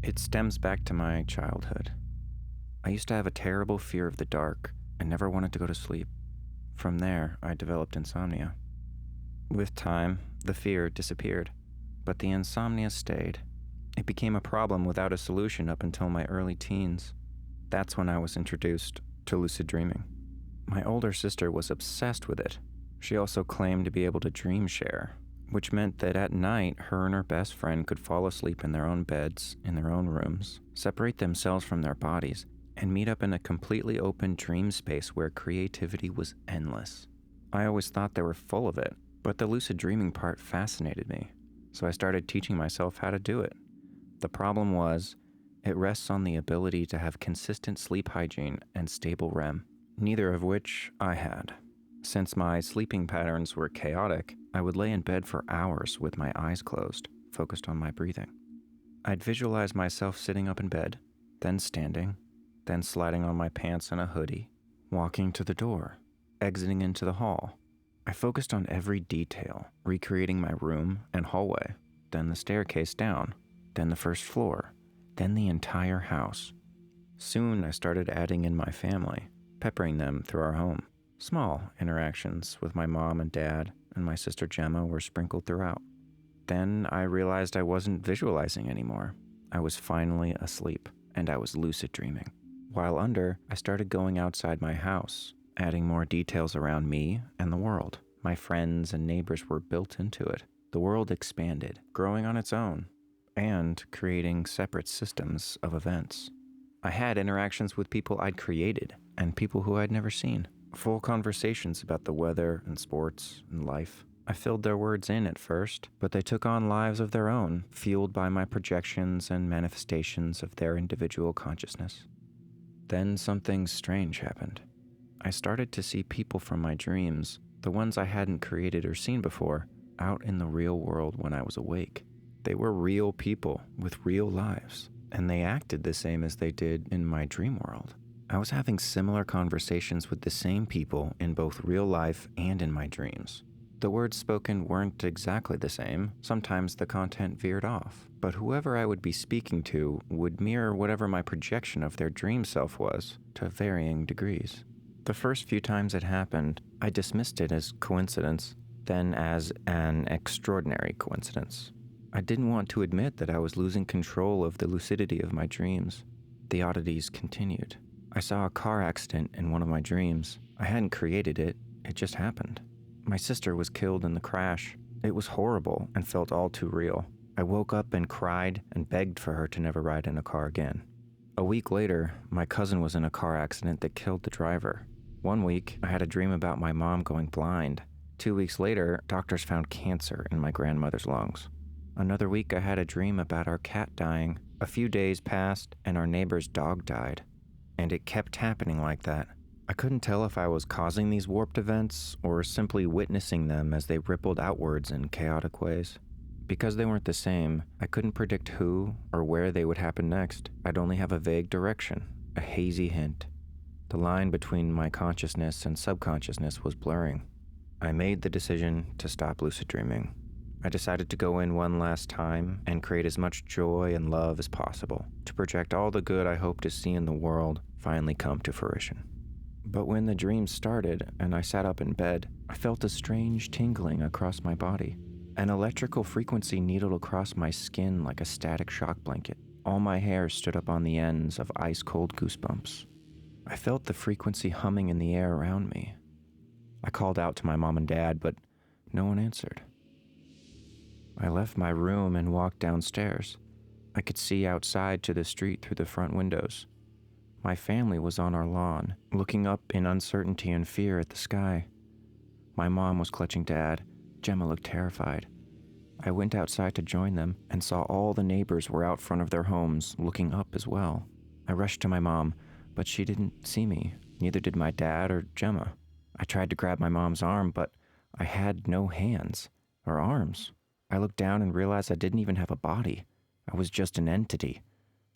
It stems back to my childhood. I used to have a terrible fear of the dark and never wanted to go to sleep. From there, I developed insomnia. With time, the fear disappeared, but the insomnia stayed. It became a problem without a solution up until my early teens. That's when I was introduced to lucid dreaming. My older sister was obsessed with it. She also claimed to be able to dream share, which meant that at night, her and her best friend could fall asleep in their own beds, in their own rooms, separate themselves from their bodies, and meet up in a completely open dream space where creativity was endless. I always thought they were full of it, but the lucid dreaming part fascinated me, so I started teaching myself how to do it. The problem was, it rests on the ability to have consistent sleep hygiene and stable REM, neither of which I had. Since my sleeping patterns were chaotic, I would lay in bed for hours with my eyes closed, focused on my breathing. I'd visualize myself sitting up in bed, then standing, then sliding on my pants and a hoodie, walking to the door, exiting into the hall. I focused on every detail, recreating my room and hallway, then the staircase down, then the first floor, then the entire house. Soon I started adding in my family, peppering them through our home. Small interactions with my mom and dad and my sister Gemma were sprinkled throughout. Then I realized I wasn't visualizing anymore. I was finally asleep, and I was lucid dreaming. While under, I started going outside my house, adding more details around me and the world. My friends and neighbors were built into it. The world expanded, growing on its own, and creating separate systems of events. I had interactions with people I'd created and people who I'd never seen. Full conversations about the weather and sports and life. I filled their words in at first, but they took on lives of their own, fueled by my projections and manifestations of their individual consciousness. Then something strange happened. I started to see people from my dreams, the ones I hadn't created or seen before, out in the real world when I was awake. They were real people with real lives, and they acted the same as they did in my dream world. I was having similar conversations with the same people in both real life and in my dreams. The words spoken weren't exactly the same. Sometimes the content veered off, but whoever I would be speaking to would mirror whatever my projection of their dream self was, to varying degrees. The first few times it happened, I dismissed it as coincidence, then as an extraordinary coincidence. I didn't want to admit that I was losing control of the lucidity of my dreams. The oddities continued. I saw a car accident in one of my dreams. I hadn't created it, it just happened. My sister was killed in the crash. It was horrible and felt all too real. I woke up and cried and begged for her to never ride in a car again. A week later, my cousin was in a car accident that killed the driver. 1 week, I had a dream about my mom going blind. 2 weeks later, doctors found cancer in my grandmother's lungs. Another week, I had a dream about our cat dying. A few days passed, and our neighbor's dog died. And it kept happening like that. I couldn't tell if I was causing these warped events or simply witnessing them as they rippled outwards in chaotic ways. Because they weren't the same, I couldn't predict who or where they would happen next. I'd only have a vague direction, a hazy hint. The line between my consciousness and subconsciousness was blurring. I made the decision to stop lucid dreaming. I decided to go in one last time and create as much joy and love as possible, to project all the good I hope to see in the world finally come to fruition. But when the dream started and I sat up in bed, I felt a strange tingling across my body. An electrical frequency needled across my skin like a static shock blanket. All my hair stood up on the ends of ice-cold goosebumps. I felt the frequency humming in the air around me. I called out to my mom and dad, but no one answered. I left my room and walked downstairs. I could see outside to the street through the front windows. My family was on our lawn, looking up in uncertainty and fear at the sky. My mom was clutching Dad. Gemma looked terrified. I went outside to join them and saw all the neighbors were out front of their homes, looking up as well. I rushed to my mom, but she didn't see me. Neither did my dad or Gemma. I tried to grab my mom's arm, but I had no hands or arms. I looked down and realized I didn't even have a body. I was just an entity,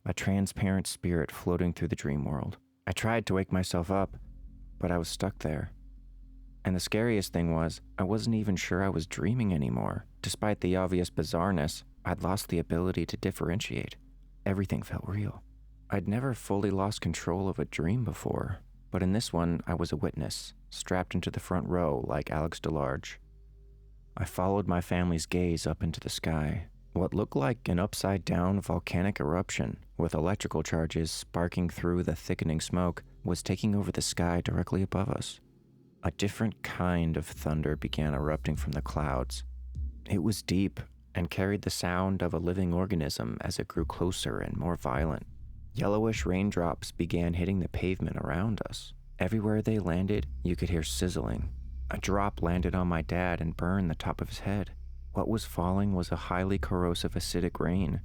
a transparent spirit floating through the dream world. I tried to wake myself up, but I was stuck there. And the scariest thing was, I wasn't even sure I was dreaming anymore. Despite the obvious bizarreness, I'd lost the ability to differentiate. everything felt real. I'd never fully lost control of a dream before, but in this one, I was a witness, strapped into the front row like Alex DeLarge. I followed my family's gaze up into the sky. What looked like an upside-down volcanic eruption, with electrical charges sparking through the thickening smoke, was taking over the sky directly above us. A different kind of thunder began erupting from the clouds. It was deep and carried the sound of a living organism as it grew closer and more violent. Yellowish raindrops began hitting the pavement around us. Everywhere they landed, you could hear sizzling. A drop landed on my dad and burned the top of his head. What was falling was a highly corrosive acidic rain.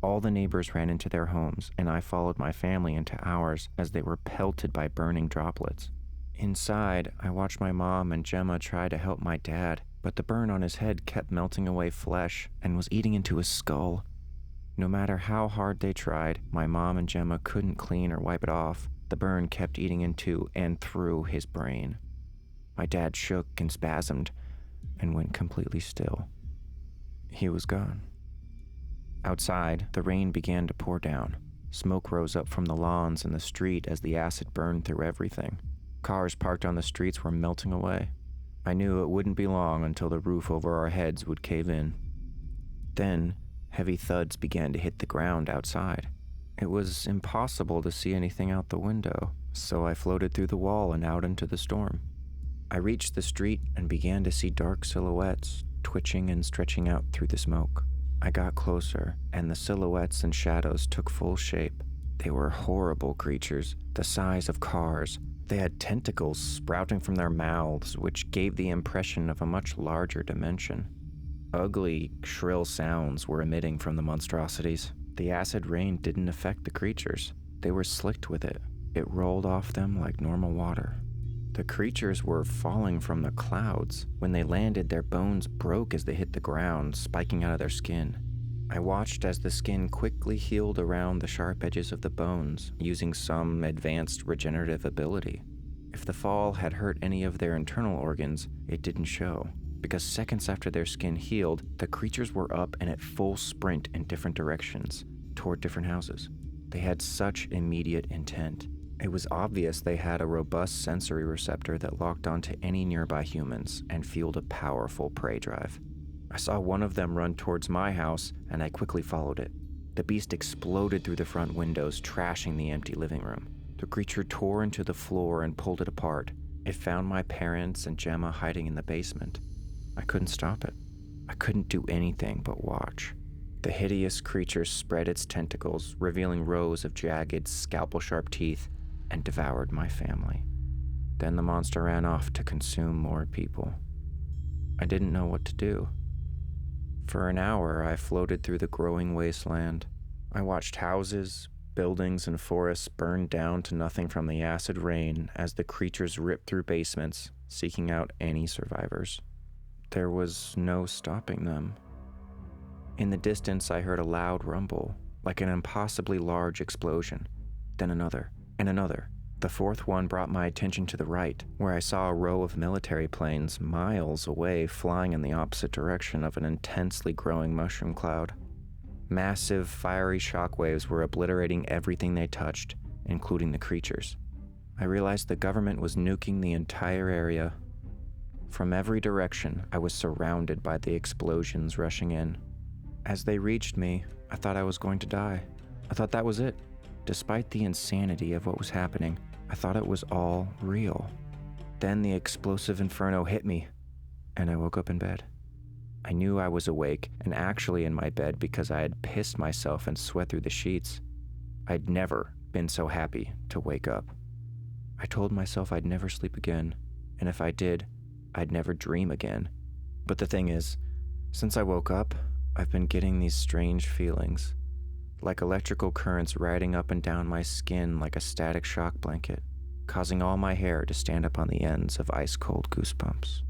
All the neighbors ran into their homes, and I followed my family into ours as they were pelted by burning droplets. Inside, I watched my mom and Gemma try to help my dad, but the burn on his head kept melting away flesh and was eating into his skull. No matter how hard they tried, my mom and Gemma couldn't clean or wipe it off. The burn kept eating into and through his brain. My dad shook and spasmed and went completely still. He was gone. Outside, the rain began to pour down. Smoke rose up from the lawns and the street as the acid burned through everything. Cars parked on the streets were melting away. I knew it wouldn't be long until the roof over our heads would cave in. Then, heavy thuds began to hit the ground outside. It was impossible to see anything out the window, so I floated through the wall and out into the storm. I reached the street and began to see dark silhouettes twitching and stretching out through the smoke. I got closer, and the silhouettes and shadows took full shape. They were horrible creatures, the size of cars. They had tentacles sprouting from their mouths, which gave the impression of a much larger dimension. Ugly, shrill sounds were emitting from the monstrosities. The acid rain didn't affect the creatures. They were slicked with it. It rolled off them like normal water. The creatures were falling from the clouds. When they landed, their bones broke as they hit the ground, spiking out of their skin. I watched as the skin quickly healed around the sharp edges of the bones, using some advanced regenerative ability. If the fall had hurt any of their internal organs, it didn't show, because seconds after their skin healed, the creatures were up and at full sprint in different directions, toward different houses. They had such immediate intent. It was obvious they had a robust sensory receptor that locked onto any nearby humans and fueled a powerful prey drive. I saw one of them run towards my house, and I quickly followed it. The beast exploded through the front windows, trashing the empty living room. The creature tore into the floor and pulled it apart. It found my parents and Gemma hiding in the basement. I couldn't stop it. I couldn't do anything but watch. The hideous creature spread its tentacles, revealing rows of jagged, scalpel-sharp teeth, and devoured my family. Then the monster ran off to consume more people. I didn't know what to do. For an hour, I floated through the growing wasteland. I watched houses, buildings, and forests burn down to nothing from the acid rain as the creatures ripped through basements, seeking out any survivors. There was no stopping them. In the distance, I heard a loud rumble, like an impossibly large explosion. Then another, and another. The fourth one brought my attention to the right, where I saw a row of military planes miles away flying in the opposite direction of an intensely growing mushroom cloud. Massive, fiery shockwaves were obliterating everything they touched, including the creatures. I realized the government was nuking the entire area. From every direction, I was surrounded by the explosions rushing in. As they reached me, I thought I was going to die. I thought that was it. Despite the insanity of what was happening, I thought it was all real. Then the explosive inferno hit me, and I woke up in bed. I knew I was awake and actually in my bed because I had pissed myself and sweat through the sheets. I'd never been so happy to wake up. I told myself I'd never sleep again, and if I did, I'd never dream again. But the thing is, since I woke up, I've been getting these strange feelings. Like electrical currents riding up and down my skin like a static shock blanket, causing all my hair to stand up on the ends of ice-cold goosebumps.